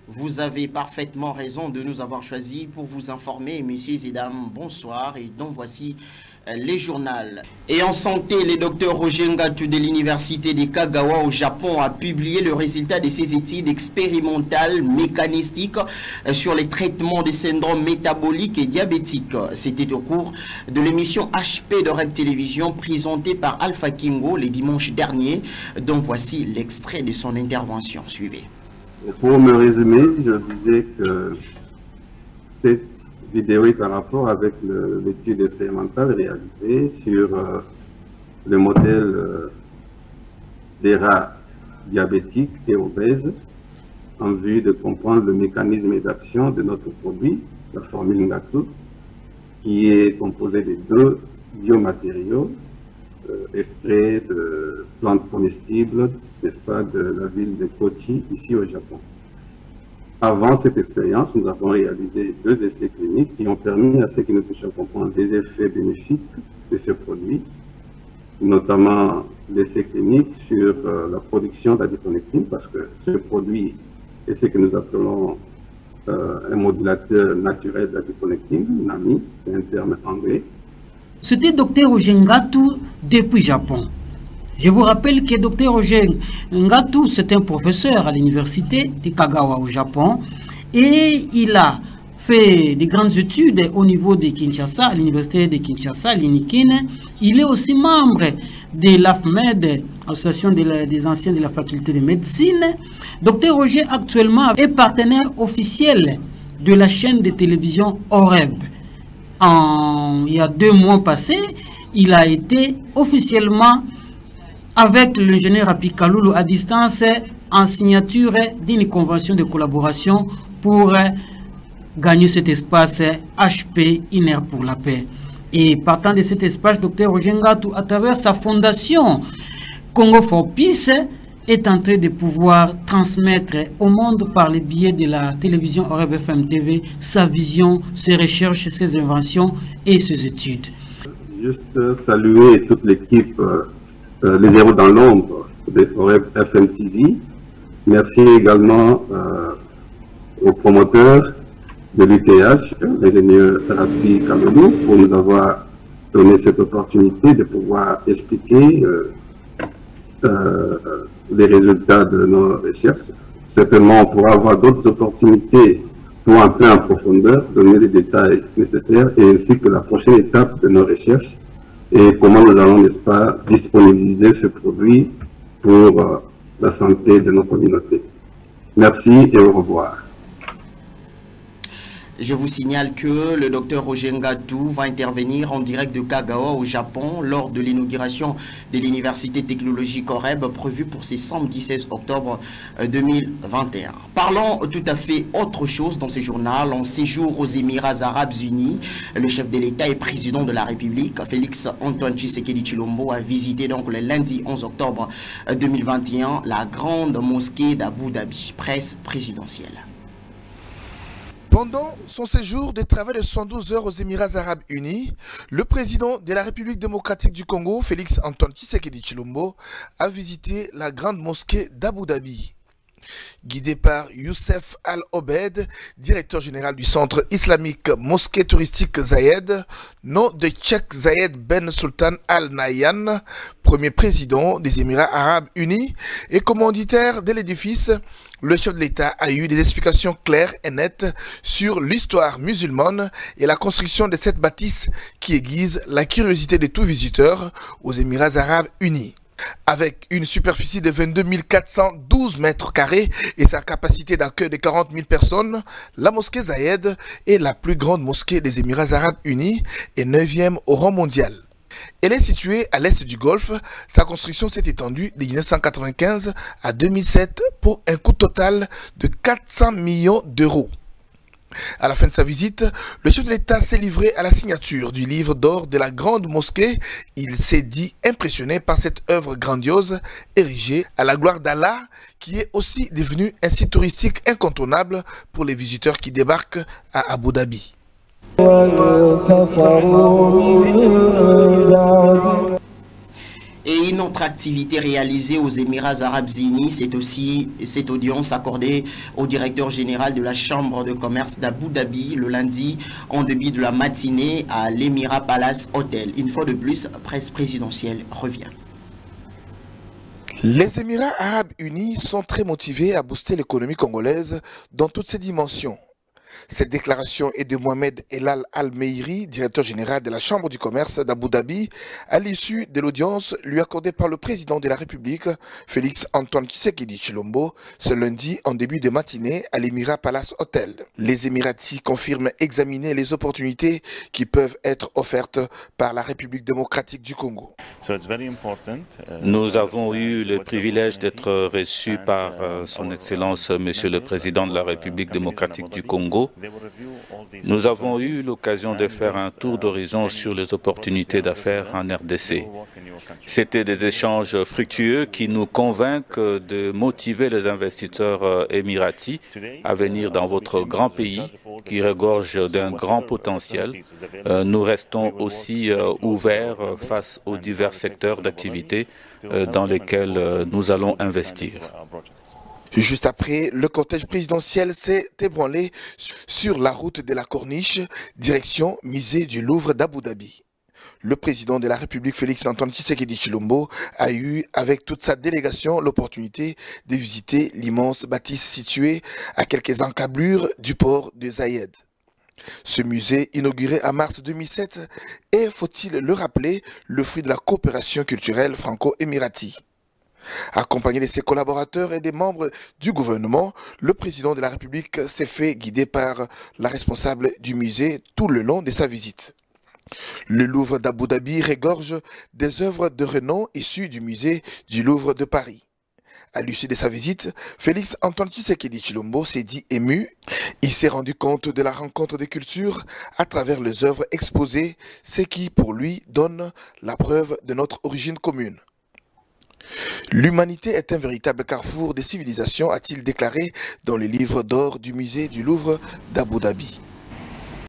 Vous avez parfaitement raison de nous avoir choisis pour vous informer, messieurs et dames, bonsoir. Et donc voici les journaux. Et en santé, le docteur Roger Ngatu de l'université de Kagawa au Japon a publié le résultat de ses études expérimentales mécanistiques sur les traitements des syndromes métaboliques et diabétiques. C'était au cours de l'émission HP de Rep Télévision présentée par Alpha Kingo le dimanche dernier. Donc voici l'extrait de son intervention. Suivez. Pour me résumer, je disais que cette vidéo est en rapport avec l'étude expérimentale réalisée sur le modèle des rats diabétiques et obèses en vue de comprendre le mécanisme d'action de notre produit, la formule Ngatu, qui est composée de deux biomatériaux extraits de plantes comestibles, n'est-ce pas, de la ville de Kochi, ici au Japon. Avant cette expérience, nous avons réalisé 2 essais cliniques qui ont permis à ceux qui nous puissions comprendre les effets bénéfiques de ce produit, notamment l'essai clinique sur la production d'adiponectine, parce que ce produit est ce que nous appelons un modulateur naturel d'adiponectine, NAMI, c'est un terme anglais. C'était Dr Roger Ngatu depuis Japon. Je vous rappelle que Dr Roger Ngatu, c'est un professeur à l'université de Kagawa au Japon et il a fait de grandes études au niveau de Kinshasa, à l'université de Kinshasa, l'INIKIN. Il est aussi membre de l'AFMED, Association des anciens de la faculté de médecine. Dr Roger actuellement est partenaire officiel de la chaîne de télévision OREB. Il y a 2 mois passés, il a été officiellement avec l'ingénieur Apikaloulou à distance en signature d'une convention de collaboration pour gagner cet espace HP, une heure pour la paix. Et partant de cet espace, Dr Roger Ngatu, à travers sa fondation Congo for Peace, est en train de pouvoir transmettre au monde par le biais de la télévision OREB FM TV sa vision, ses recherches, ses inventions et ses études. Juste saluer toute l'équipe, les héros dans l'ombre de OREB FM TV. Merci également aux promoteurs de l'UTH, l'ingénieur Rafi Kamelou, pour nous avoir donné cette opportunité de pouvoir expliquer les résultats de nos recherches. Certainement, on pourra avoir d'autres opportunités pour entrer en profondeur, donner les détails nécessaires et ainsi que la prochaine étape de nos recherches et comment nous allons, n'est-ce pas, disponibiliser ce produit pour la santé de nos communautés. Merci et au revoir. Je vous signale que le docteur Roger Ngatu va intervenir en direct de Kagawa au Japon lors de l'inauguration de l'université technologique OREB prévue pour ce samedi 16 octobre 2021. Parlons tout à fait autre chose dans ce journal. En séjour aux Émirats Arabes Unis, le chef de l'État et président de la République, Félix Antoine Tshisekedi Tshilombo, a visité donc le lundi 11 octobre 2021 la grande mosquée d'Abu Dhabi, presse présidentielle. Pendant son séjour de travail de 112 heures aux Émirats Arabes Unis, le président de la République démocratique du Congo, Félix Antoine Tshisekedi Tshilombo, a visité la grande mosquée d'Abu Dhabi. Guidé par Youssef Al-Obed, directeur général du centre islamique Mosquée touristique Zayed, nom de Cheikh Zayed Ben Sultan Al Nahyan, premier président des Émirats Arabes Unis et commanditaire de l'édifice, le chef de l'État a eu des explications claires et nettes sur l'histoire musulmane et la construction de cette bâtisse qui aiguise la curiosité de tout visiteur aux Émirats Arabes Unis. Avec une superficie de 22 412 mètres carrés et sa capacité d'accueil de 40 000 personnes, la mosquée Zayed est la plus grande mosquée des Émirats Arabes Unis et 9e au rang mondial. Elle est située à l'est du Golfe. Sa construction s'est étendue de 1995 à 2007 pour un coût total de 400 millions d'euros. À la fin de sa visite, le chef de l'État s'est livré à la signature du livre d'or de la grande mosquée. Il s'est dit impressionné par cette œuvre grandiose, érigée à la gloire d'Allah, qui est aussi devenue un site touristique incontournable pour les visiteurs qui débarquent à Abu Dhabi. Et une autre activité réalisée aux Émirats Arabes Unis, c'est aussi cette audience accordée au directeur général de la Chambre de commerce d'Abu Dhabi le lundi en début de la matinée à l'Emirat Palace Hotel. Une fois de plus, presse présidentielle revient. Les Émirats Arabes Unis sont très motivés à booster l'économie congolaise dans toutes ses dimensions. Cette déclaration est de Mohamed Elal Al-Meiri, directeur général de la Chambre du commerce d'Abu Dhabi, à l'issue de l'audience lui accordée par le président de la République, Félix Antoine Tshisekedi Tshilombo, ce lundi en début de matinée à l'Emirat Palace Hotel. Les Émiratis confirment examiner les opportunités qui peuvent être offertes par la République démocratique du Congo. Nous avons eu le privilège d'être reçus par son Excellence, Monsieur le Président de la République démocratique du Congo. Nous avons eu l'occasion de faire un tour d'horizon sur les opportunités d'affaires en RDC. C'était des échanges fructueux qui nous convainquent de motiver les investisseurs émiratis à venir dans votre grand pays qui regorge d'un grand potentiel. Nous restons aussi ouverts face aux divers secteurs d'activité dans lesquels nous allons investir. Juste après, le cortège présidentiel s'est ébranlé sur la route de la Corniche, direction musée du Louvre d'Abu Dhabi. Le président de la République, Félix Antoine Tshisekedi Tshilombo, a eu, avec toute sa délégation, l'opportunité de visiter l'immense bâtisse située à quelques encablures du port de Zayed. Ce musée, inauguré en mars 2007, est, faut-il le rappeler, le fruit de la coopération culturelle franco-émirati. Accompagné de ses collaborateurs et des membres du gouvernement, le président de la République s'est fait guider par la responsable du musée tout le long de sa visite. Le Louvre d'Abu Dhabi regorge des œuvres de renom issues du musée du Louvre de Paris. À l'issue de sa visite, Félix Antoine Tshisekedi Tshilombo s'est dit ému. Il s'est rendu compte de la rencontre des cultures à travers les œuvres exposées, ce qui, pour lui, donne la preuve de notre origine commune. L'humanité est un véritable carrefour des civilisations, a-t-il déclaré dans le livre d'or du musée du Louvre d'Abu Dhabi.